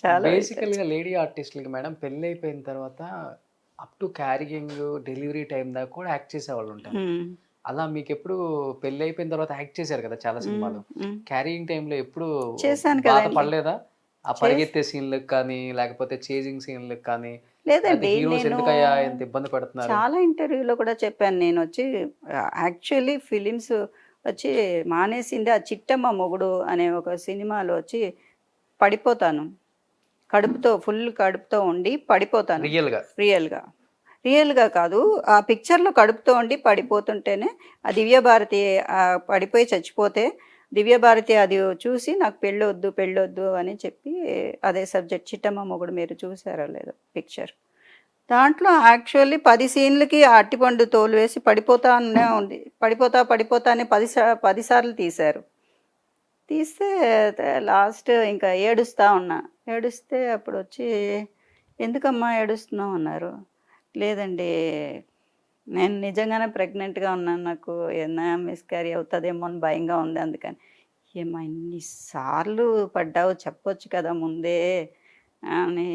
చాలా బేసికల్‌గా lady ఆర్టిస్ట్‌లకి madam పెళ్లయిపోయిన తర్వాత up to carrying, delivery time దాకా కూడా యాక్ట్ చేసేవాళ్ళుంటారు. హ్మ్. అలా మీకెప్పుడు పెళ్లయిపోయిన తర్వాత యాక్ట్ చేశారు కదా చాలా హ్మ్. సినిమాలు. హ్మ్. క్యారింగ్ టైమ్‌లో ఎప్పుడు చేశాను బాధ కదండీ! పడలేదా? ఆ చేస్ పరిగెత్తే సీన్‌లకి కానీ, లేకపోతే చేజింగ్ సీన్‌లకి కానీ, లేకపోతే లేదండి. హీరోస్ నేను ఎందుకయ్యా ఇంత ఇబ్బంది పడుతున్నారు? చాలా ఇంటర్వ్యూలో కూడా చెప్పాను. నేనొచ్చి యాక్చువల్లీ ఫిలిమ్స్ వచ్చి మానేసింది ఆ 'చిట్టమ్మ మొగుడు' అనే ఒక సినిమాలో వచ్చి పడిపోతాను. ఫుల్ కడుపుతో ఉండి పడిపోతాను. రియల్‌గా. రియల్‌గా. రియల్‌గా కాదు. ఆ పిక్చర్‌లో కడుపుతో ఉండి పడిపోతుంటేనే ఆ దివ్యభారతి పడిపోయి చచ్చిపోతే దివ్యభారతి అది చూసి నాకు పెళ్ళొద్దు, పెళ్ళొద్దు అని చెప్పి అదే సబ్జెక్ట్ 'చిట్టమ్మ మొగుడు' మీరు చూసారో లేదో పిక్చర్. దాంట్లో యాక్చువల్లీ 10 సీన్‌లకి ఆ అరటిపండు తోలు వేసి పడిపోతానే ఉంది. పడిపోతా, పడిపోతా అని 10 సార్లు తీశారు. తీస్తే లాస్ట్ ఇంకా ఏడుస్తా ఉన్నా. ఏడుస్తే అప్పుడొచ్చి, "ఎందుకమ్మా ఏడుస్తున్నావు?" అన్నారు. "లేదండి, నేను నిజంగానే ప్రెగ్నెంట్‌గా ఉన్నాను. నాకు ఏమన్నా మిస్‌క్యారీ అవుతదేమో అని భయంగా ఉంది అందుకని." "ఏమ్మా ఇన్ని సార్లు పడ్డావు చెప్పొచ్చు కదా ముందే" అని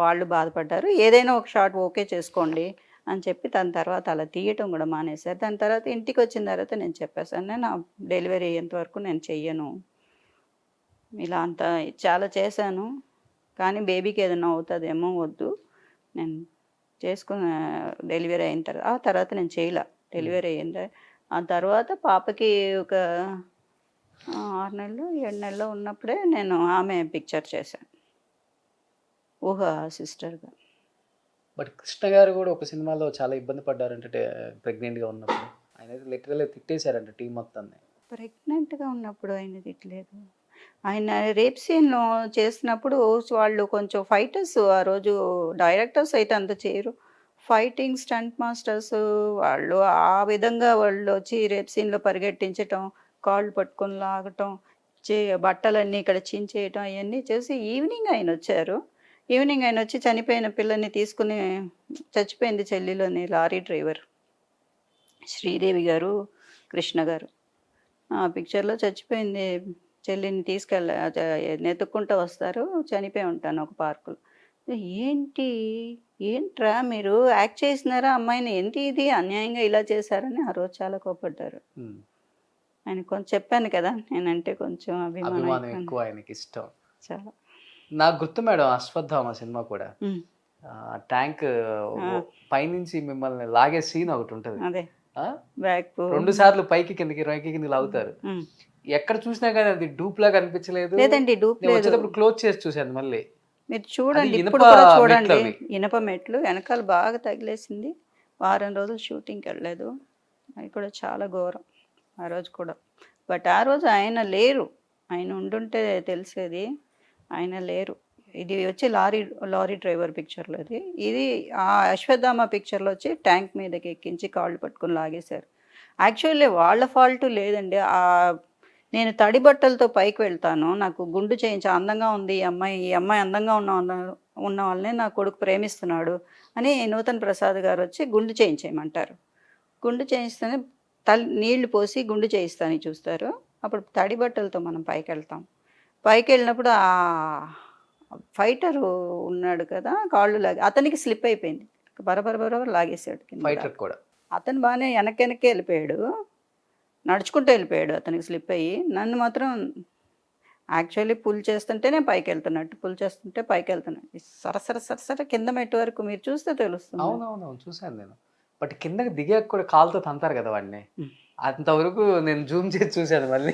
వాళ్ళు బాధపడ్డారు. "ఏదైనా ఒక షాట్ ఓకే చేసుకోండి" అని చెప్పి దాని తర్వాత అలా తీయటం గూడా మానేశారు. దాని తర్వాత ఇంటికొచ్చిన తర్వాత నేను చెప్పేసాను. "నేను డెలివరీ అయ్యేంత వరకు నేను చెయ్యను. ఇలా అంతా చాలా చేశాను. కానీ బేబీకి ఏదైనా అవుతదేమో వద్దు. నేను చేసుకున్న డెలివరీ అయిన ఆ తర్వాత నేను చేయలా. హ్మ్. డెలివరీ అయింది. ఆ తర్వాత పాపకి ఒక 6 నెలలు, 7 నెలలు ఉన్నప్పుడే నేను ఆమె పిక్చర్ చేశాను. 'ఊహ' సిస్టర్‌గా. బట్ కృష్ణ గారు గూడా ఒక సినిమాలో చాలా ఇబ్బంది పడ్డారంట ప్రెగ్నెంట్‌గా ఉన్నప్పుడు. ఆయనైతే లిటరల్‌గా తిట్టేసారంట టీమ్ మొత్తాన్ని. ప్రెగ్నెంట్‌గా ఉన్నప్పుడు ఆయన తిట్టలేదు. ఆయన రేప్ సీన్‌లో చేసినప్పుడు వాళ్ళు కొంచెం ఫైటర్స్ ఆ రోజు డైరెక్టర్స్ అయితే అంత చేయరు. ఫైటింగ్ స్టంట్ మాస్టర్స్ వాళ్ళు ఆ విధంగా వాళ్ళొచ్చి రేప్ సీన్‌లో పరిగెట్టించటం, కాళ్ళు పట్టుకొని లాగటం, చే బట్టలన్నీ ఇక్కడ చించేయటం అయన్నీ చేసి ఈవినింగ్ ఆయనొచ్చారు. ఈవినింగ్ ఆయనొచ్చి చనిపోయిన పిల్లని తీసుకొని చచ్చిపోయింది చెల్లిలోని లారీ డ్రైవర్. శ్రీదేవి గారు, కృష్ణ గారు. ఆ పిక్చర్‌లో చచ్చిపోయింది చెల్లిని వెతుక్కుంటూ వస్తారు. చనిపోయి ఉంటాను ఒక పార్కులో. ఏంటి? ఏంట్రా మీరు యాక్ట్ చేసినారా అమ్మాయిని? ఏంటి ఇది అన్యాయంగా ఇలా చేశారని ఆ రోజు చాలా కోప్పడ్డారు. హ్మ్. ఆయనకి కొంచెం చెప్పాను కదా! నేనంటే కొంచెం అభిమానం అభిమానం ఎక్కువని. ఎక్కువ ఆయనకిష్టం. చాలా. నాకు గుర్తు మేడం 'అశ్వత్థామ' సినిమా కూడా. హ్మ్. ట్యాంక్ ఆ! పైనుంచి మిమ్మల్ని లాగే సీన్ ఒకటుంటది. అదే. ఆ! బ్యాక్ 2 సార్లు పైకి కిందకి, పైకి కిందకి లాగుతారు. హ్మ్. ఎక్కడ చూసినా గాని అది డూప్‌లాగా అనిపించలేదు. లేదండి డూప్ నేను లేదు. వచ్చేటప్పుడు క్లోజ్ చేసి చూసాను మళ్ళీ. మీరు అది చూడండి. ఇనుప ఇప్పుడు కూడా చూడండి. మెట్లవి. ఇనప మెట్లు వెనకాల బాగా తగిలేసింది. వారం రోజులు షూటింగ్‌కెళ్ళలేదు. అది కూడా చాలా ఘోరం. ఆ రోజు కూడా. బట్ ఆ రోజు ఆయన లేరు. ఆయన ఉండుంటే తెలిసేది. ఆయన లేరు. ఇది వచ్చి లారీ డ్రైవర్ పిక్చర్‌లో ఇది. ఇది 'అశ్వత్థామ' పిక్చర్‌లో వచ్చి ట్యాంక్ మీదకి ఎక్కించి కాళ్ళు పట్టుకొని లాగేశారు. యాక్చువల్లీ వాళ్ళ ఫాల్ట్ లేదండి. నేను తడి బట్టలతో పైకి వెళ్తాను. నాకు గుండు చేయించి అందంగా ఉంది ఈ అమ్మాయి అందంగా ఉన్న వాళ్ళని నా కొడుకు ప్రేమిస్తున్నాడు అని నూతన్ ప్రసాద్ గారొచ్చి గుండు చేయించేయమంటారు. గుండు చేయిస్తేనే నీళ్లు పోసి గుండు చేయిస్తానికి చూస్తారు. అప్పుడు తడి బట్టలతో మనం పైకెళ్తాం. పైకెళ్ళినప్పుడు ఫైటరు ఉన్నాడు కదా! కాళ్ళు అతనికి స్లిప్ అయిపోయింది. బరబర బరబర లాగేసాడు కింద ఫైటర్ దాకా. కూడా. అతను బానే వెనక్కే ఎళ్ళిపోయాడు. నడుచుకుంటూ ఎళ్ళిపోయాడు అతనికి స్లిప్ అయ్యి. నన్ను మాత్రం యాక్చువల్లీ పుల్ చేస్తుంటేనే పైకెళ్తున్నట్టు. పుల్ చేస్తుంటే పైకెళ్తున్నట్టు. సరసర సరసర కింద మెట్టు వరకు మీరు చూస్తే తెలుస్తుంది. అవునవునవును. చూసాను నేను. బట్ కిందకి దిగాక కూడా కాలుతో తంతారు కదా వాడిని. హ్మ్. అంతవరకు నేను జూమ్ చేసి చూసాను మళ్ళీ.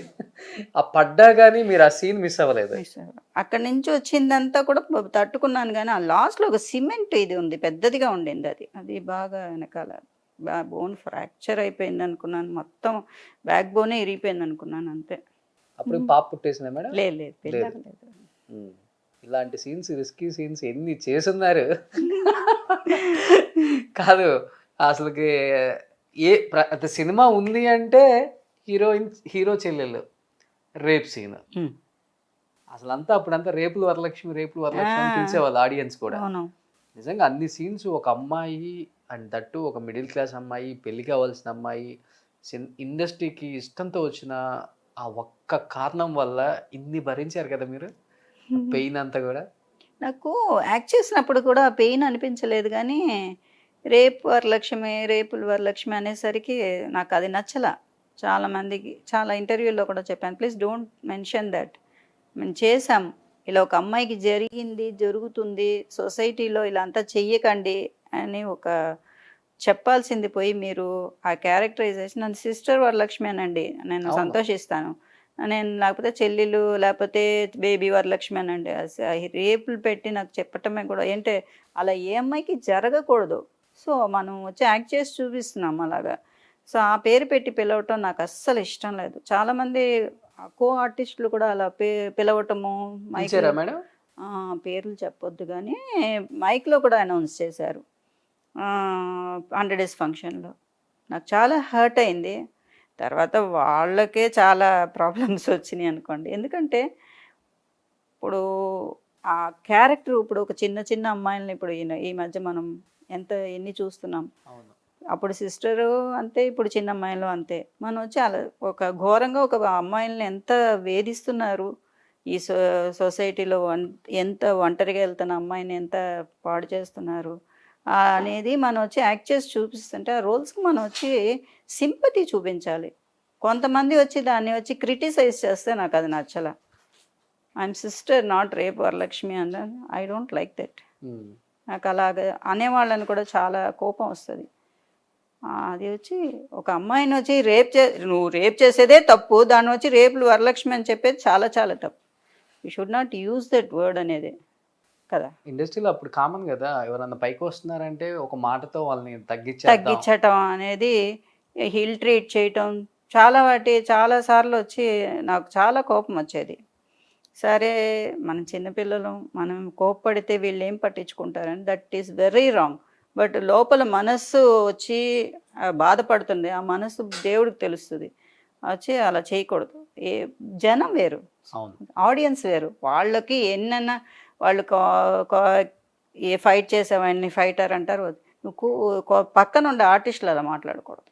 ఆ పడ్డా గాని మీరు ఆ సీన్ మిస్ అవ్వలేదు. మిస్ అవ్వ. అక్కడి నుంచి వచ్చిందంతా కూడా తట్టుకున్నాను గానీ, ఆ లాస్ట్‌లో ఒక సిమెంట్ ఇది ఉంది. పెద్దదిగా ఉండిందది. అది బాగా వెనకాల బోన్ ఫ్రాక్చర్ అయిపోయిందనుకున్నాను. మొత్తం బ్యాక్ బోనే ఇరిగిపోయిందనుకున్నాను అంతే. అప్పుడు పాప పుట్టేసిందా మేడం? లేదు లేదు. లేదు. పిల్లవ్వలేదు. హ్మ్. ఇలాంటి సీన్స్ రిస్కీ సీన్స్ ఎన్ని చేసున్నారు. కాదు. అసలకి సినిమా ఉంది అంటే హీరో చెల్లెలు రేప్ సీన్. హ్మ్. అప్పుడంతా రేపులు వరలక్ష్మి అని ఆ! పిలిచేవాళ్ళు ఆడియన్స్ కూడా. అవును. నిజంగా అన్ని సీన్స్ ఒక అమ్మాయి అండ్ దట్టు ఒక మిడిల్ క్లాస్ అమ్మాయి, పెళ్లి కావాల్సిన అమ్మాయి, ఇండస్ట్రీకి ఇష్టంతో వచ్చిన ఆ ఒక్క కారణం వల్ల ఇన్ని భరించారు కదా మీరు. పెయిన్ అంతా కూడా. నాకు యాక్ట్ చేసినప్పుడు కూడా పెయిన్ అనిపించలేదు కానీ రేపు వరలక్ష్మి రేపుల వరలక్ష్మి అనేసరికి నాకు అది నచ్చల. చాలా మందికి చాలా ఇంటర్వ్యూలో కూడా చెప్పాను, ప్లీజ్ డోంట్ మెన్షన్ దట్. మేము చేసాం, ఇలా ఒక అమ్మాయికి జరిగింది జరుగుతుంది, సొసైటీలో ఇలా అంతా చెయ్యకండి అని ఒక చెప్పాల్సింది పోయి మీరు ఆ క్యారెక్టరైజేషన్ నన్ను సిస్టర్ వరలక్ష్మి అనండి, నేను అవును. సంతోషిస్తాను. నేను లేకపోతే చెల్లెలు లేకపోతే బేబీ వరలక్ష్మి అనండి. రేపులు పెట్టి నాకు చెప్పటమే కూడా ఏంటే అలా ఏ అమ్మాయికి జరగకూడదు. సో మనం వచ్చి యాక్ట్ చేసి చూపిస్తున్నాం అలాగా. సో ఆ పేరు పెట్టి పిలవటం నాకు అస్సలు ఇష్టం లేదు. చాలామంది కో ఆర్టిస్టులు కూడా అలా పిలవటము పిలిచారా మేడం? పేర్లు చెప్పొద్దు కానీ మైక్లో కూడా అనౌన్స్ చేశారు 100 డేస్ ఫంక్షన్లో. నాకు చాలా హర్ట్ అయింది. తర్వాత వాళ్ళకే చాలా ప్రాబ్లమ్స్ వచ్చినాయి అనుకోండి. ఎందుకంటే ఇప్పుడు ఆ క్యారెక్టర్ ఇప్పుడు ఒక చిన్న చిన్న అమ్మాయిలని ఇప్పుడు ఈ మధ్య మనం ఎన్ని చూస్తున్నాం. అవును. అప్పుడు సిస్టరు అంతే, ఇప్పుడు చిన్న అమ్మాయిలు అంతే. మనం వచ్చి అలా ఒక ఘోరంగా ఒక అమ్మాయిల్ని ఎంత వేధిస్తున్నారు ఈ సొసైటీలో, ఎంత ఒంటరిగా వెళ్తున్న అమ్మాయిని ఎంత పాడు చేస్తున్నారు అనేది మనం వచ్చి యాక్ట్ చేసి చూపిస్తుంటే ఆ రోల్స్కి మనం వచ్చి సింపతి చూపించాలి. కొంతమంది వచ్చి దాన్ని వచ్చి క్రిటిసైజ్ చేస్తే నాకు అది నచ్చల. I'm sister not rape Varalakshmi and I don't like that. నాకు అలాగ అనేవాళ్ళని కూడా చాలా కోపం వస్తుంది. అది వచ్చి ఒక అమ్మాయిని వచ్చి నువ్వు రేప్ చేసేదే తప్పు, దాన్ని వచ్చి రేపులు వరలక్ష్మి అని చెప్పేది చాలా చాలా తప్పు. You should not use that word అనేది కదా. ఇండస్ట్రీలో అప్పుడు కామన్ కదా, ఎవరన్నా పైకి వస్తున్నారంటే ఒక మాటతో వాళ్ళని తగ్గించటం అనేది, హిల్ ట్రీట్ చేయటం, చాలా సార్లు వచ్చి నాకు చాలా కోపం వచ్చేది. సరే మనం చిన్నపిల్లలు, మనం కోప్పడితే వీళ్ళు ఏం పట్టించుకుంటారని, that is very wrong. But లోపల మనస్సు వచ్చి బాధపడుతుంది, ఆ మనస్సు దేవుడికి తెలుస్తుంది. వచ్చి అలా చేయకూడదు. జనం వేరు, ఆడియన్స్ వేరు, వాళ్ళకి ఎన్నన్నా వాళ్ళు ఏ ఫైట్ చేసావన్నీ ఫైటర్ అంటారు. నువ్వు పక్కన ఉండే ఆర్టిస్టులు అలా మాట్లాడకూడదు.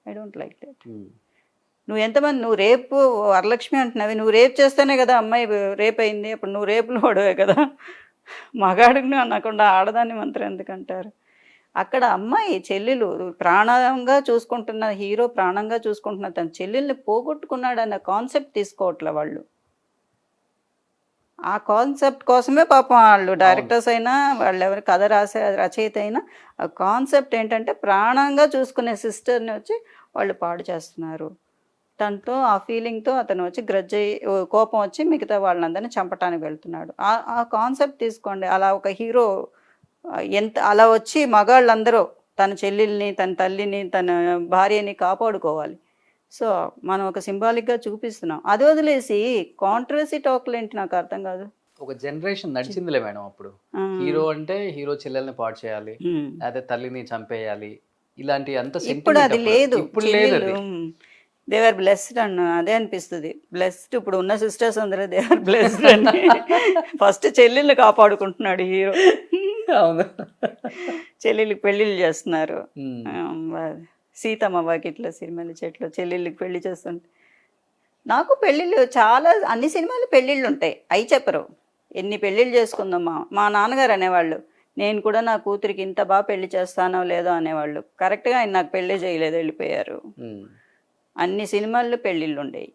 I don't like that. నువ్వు రేపు వరలక్ష్మి అంటున్నావి, నువ్వు రేప్ చేస్తేనే కదా అమ్మాయి రేప్ అయింది, అప్పుడు నువ్వు రేపులు వాడవే కదా. మగాడిని అనకుండా ఆడదాన్ని మంత్రం ఎందుకంటారు. అక్కడ అమ్మాయి చెల్లెలు ప్రాణంగా చూసుకుంటున్న హీరో, ప్రాణంగా చూసుకుంటున్న తన చెల్లెల్ని పోగొట్టుకున్నాడు అన్న కాన్సెప్ట్ తీసుకోవట్లే వాళ్ళు. ఆ కాన్సెప్ట్ కోసమే పాపం వాళ్ళు డైరెక్టర్స్ అయినా వాళ్ళు ఎవరు కథ రాసే రచయిత అయినా ఆ కాన్సెప్ట్ ఏంటంటే ప్రాణంగా చూసుకునే సిస్టర్ని వచ్చి వాళ్ళు పాడు చేస్తున్నారు. తనతో ఆ ఫీలింగ్తో అతను వచ్చి కోపం వచ్చి మిగతా వాళ్ళందరినీ చంపటానికి వెళ్తున్నాడు. ఆ కాన్సెప్ట్ తీసుకోండి. అలా ఒక హీరో అలా వచ్చి మగాళ్ళందరూ తన చెల్లెల్ని, తన తల్లిని, తన భార్యని కాపాడుకోవాలి. సో మనం ఒక సింబాలిక్గా చూపిస్తున్నాం. అది వదిలేసి కాంట్రవర్సీ టాక్లు ఏంటి నాకు అర్థం కాదు. ఒక జనరేషన్ నడిచిందిలే మేడం. అప్పుడు హీరో అంటే హీరో చెల్లెల్ని పాడు చేయాలి, అదే తల్లిని చంపేయాలి, ఇలాంటి అంత. ఇప్పుడు అది లేదు. దే ఆర్ బ్లెస్డ్ అన్న అదే అనిపిస్తుంది. బ్లెస్డ్ ఇప్పుడు ఉన్న సిస్టర్స్ అందరూ దే ఆర్ బ్లెస్డ్ అని. ఫస్ట్ చెల్లెళ్ళు కాపాడుకుంటున్నాడు హీరో. అవును, చెల్లెళ్ళకి పెళ్ళిళ్ళు చేస్తున్నారు. సీతమ్మ వాకిట్లో సిరిమల్లి చెట్లు చెల్లెళ్ళకి పెళ్లి చేస్తుంటే నాకు పెళ్ళిళ్ళు చాలా అన్ని సినిమాలు పెళ్ళిళ్ళు ఉంటాయి, అవి చెప్పరు. ఎన్ని పెళ్ళిళ్ళు చేసుకుందామా. మా నాన్నగారు అనేవాళ్ళు, నేను కూడా నా కూతురికి ఇంత బాగా పెళ్లి చేస్తానో లేదో అనేవాళ్ళు. కరెక్ట్గా ఆయన నాకు పెళ్ళి చేయలేదు, వెళ్ళిపోయారు. అన్ని సినిమాల్లో పెళ్ళిళ్ళు ఉండేవి,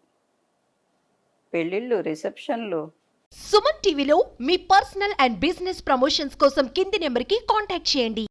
పెళ్ళిళ్ళు, రిసెప్షన్లు. సుమన్ టీవీలో మీ పర్సనల్ అండ్ బిజినెస్ ప్రమోషన్స్ కోసం కింది నెంబర్కి కాంటాక్ట్ చేయండి.